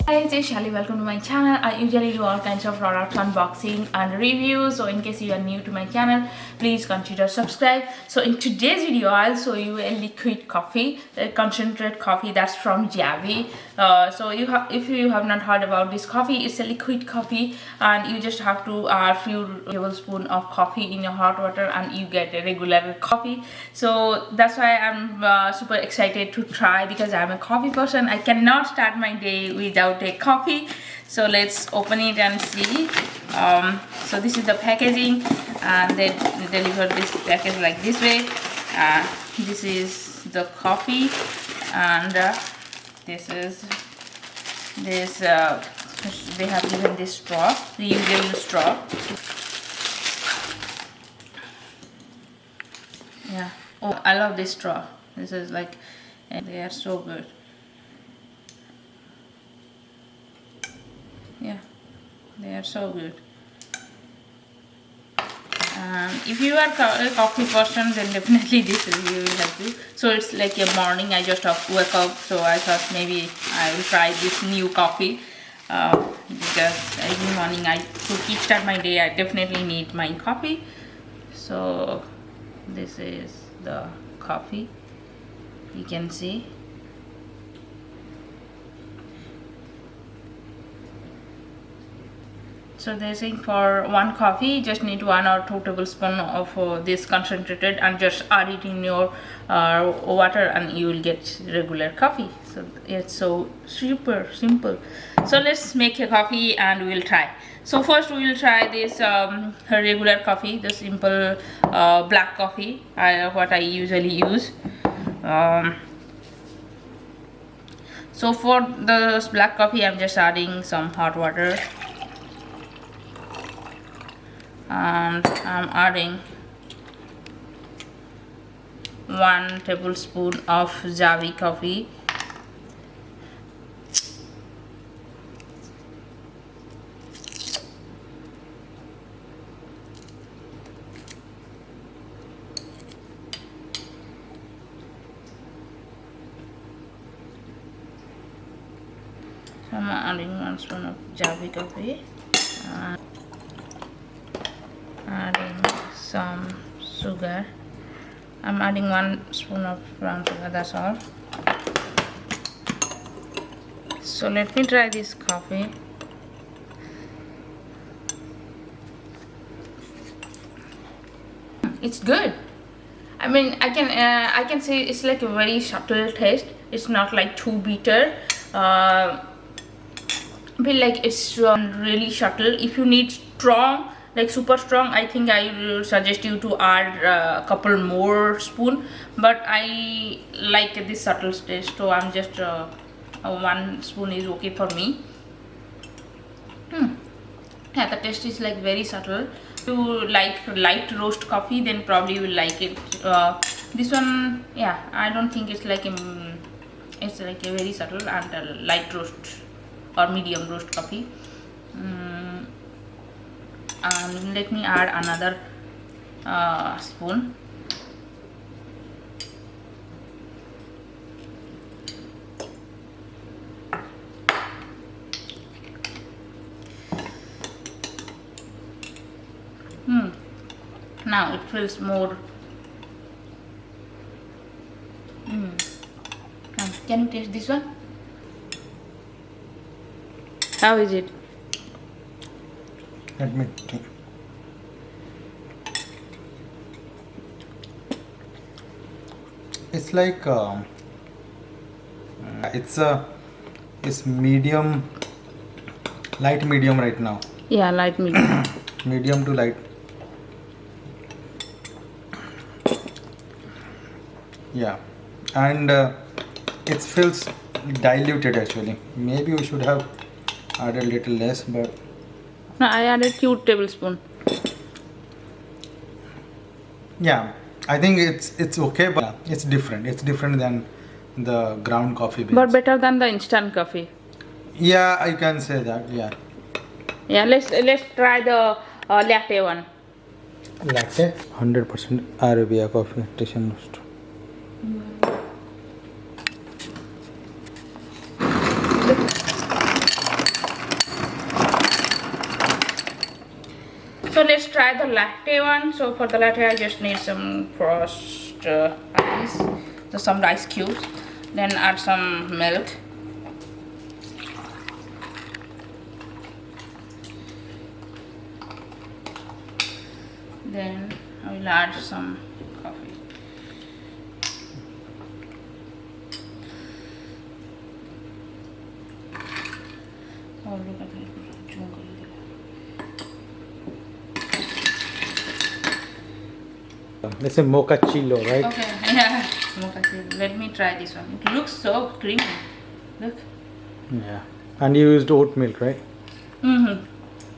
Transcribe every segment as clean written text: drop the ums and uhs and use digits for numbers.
Hi, this is Shelly. Welcome to my channel. I usually do all kinds of products unboxing and reviews. So in case you are new to my channel, please consider subscribe. So in today's video, I'll show you a liquid coffee, a concentrate coffee that's from Javi. So if you have not heard about this coffee, it's a liquid coffee, and you just have to add a few tablespoons of coffee in your hot water, and you get a regular coffee. So that's why I'm super excited to try, because I'm a coffee person. I cannot start my day without a coffee. So let's open it and see. So this is the packaging, and they deliver this package like this way. This is the coffee, and this is this they have given this straw, reusable straw. Yeah, oh, I love this straw. This is like, they are so good. Yeah, they are so good. If you are a coffee person, then definitely this review will help you. So it's like a morning, I just woke up, so I thought maybe I will try this new coffee, because every morning to kickstart my day, I definitely need my coffee. So this is the coffee, you can see. So they're saying for one coffee, you just need 1 or 2 tablespoons of this concentrated, and just add it in your water, and you will get regular coffee. So it's so super simple. So let's make a coffee and we'll try. So first we will try this regular coffee, the simple black coffee, what I usually use. So for the black coffee, I'm just adding some hot water. And I'm adding 1 tablespoon of Javi coffee. So I'm adding 1 spoon of Javi coffee. Adding some sugar. I'm adding 1 spoon of brown sugar, that's all. So let me try this coffee. It's good. I mean, I can say it's like a very subtle taste. It's not like too bitter. But like it's really subtle. If you need strong, like super strong, I think I will suggest you to add a couple more spoon, but I like this subtle taste, so I'm just 1 spoon is okay for me. Yeah, the taste is like very subtle. If you like light roast coffee, then probably you will like it. This one, yeah, I don't think it's like it's like a very subtle and a light roast or medium roast coffee. And let me add another spoon. Now it feels more. Can you taste this one? How is it? Let me think. It's like it's medium, light medium right now. Yeah, light medium. Medium to light. Yeah, and it feels diluted actually. Maybe we should have added a little less, but No, I added 2 tablespoons. yeah, I think it's okay, but it's different. It's different than the ground coffee beans. But better than the instant coffee. Yeah, I can say that. Yeah. Yeah, let's try the latte one. Latte. 100% Arabia coffee. Station roast. So let's try the latte one. So for the latte, I just need some crushed ice, so some ice cubes, then add some milk. Then I will add some coffee. Oh, look at it. This is mochaccillo, right? Okay, yeah. Let me try this one. It looks so creamy. Look. Yeah. And you used oat milk, right? Mm-hmm.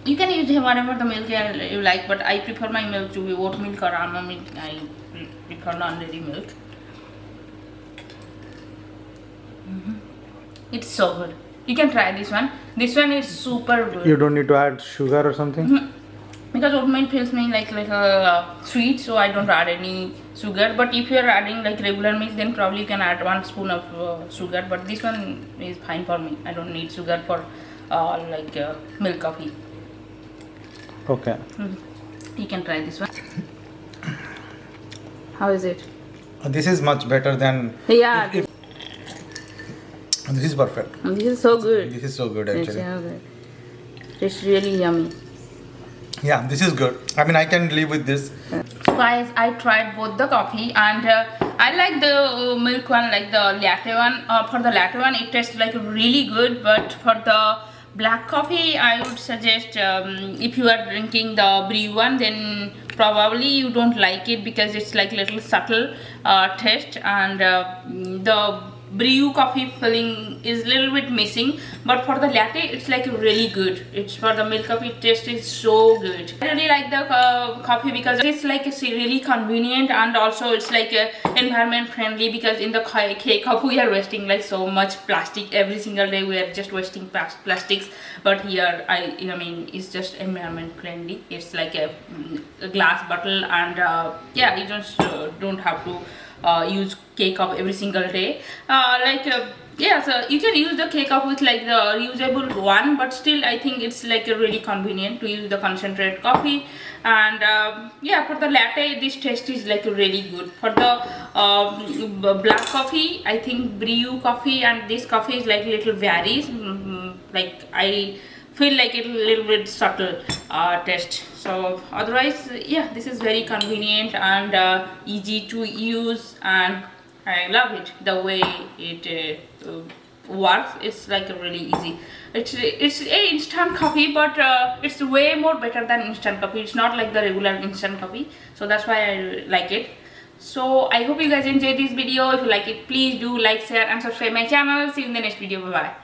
You can use whatever the milk you like, but I prefer my milk to be oat milk or almond milk. I prefer non-dairy milk. It's so good. You can try this one. This one is super good. You don't need to add sugar or something? Because oat milk feels me like a sweet, so I don't add any sugar. But if you are adding like regular milk, then probably you can add 1 spoon of sugar. But this one is fine for me. I don't need sugar for milk coffee. Okay. You can try this one. How is it? This is much better than... Yeah. This is perfect. This is so good. This is so good It's actually. so good. It's really yummy. Yeah, this is good. I mean, I can live with this. So guys, I tried both the coffee and I like the milk one, like the latte one. For the latte one, it tastes like really good, but for the black coffee, I would suggest if you are drinking the brew one, then probably you don't like it because it's like little subtle taste, and the brew coffee filling is a little bit missing. But for the latte, it's like really good. It's for the milk coffee, taste is so good. I really like the coffee because it's like it's really convenient, and also it's like environment friendly, because in the K-cup we are wasting like so much plastic every single day. We are just wasting plastics, but here I mean it's just environment friendly. It's like a glass bottle, and yeah, you just don't have to use K-cup every single day. Yeah, so you can use the K-cup with like the reusable one, but still I think it's like really convenient to use the concentrate coffee. And yeah, for the latte, this taste is like really good. For the black coffee, I think brew coffee and this coffee is like little varies. Like I feel like it's a little bit subtle taste. So otherwise, yeah, this is very convenient and easy to use, and I love it the way it works. It's like really easy. It's a instant coffee, but it's way more better than instant coffee. It's not like the regular instant coffee, so that's why I like it. So I hope you guys enjoyed this video. If you like it, please do like, share and subscribe my channel. See you in the next video. Bye bye.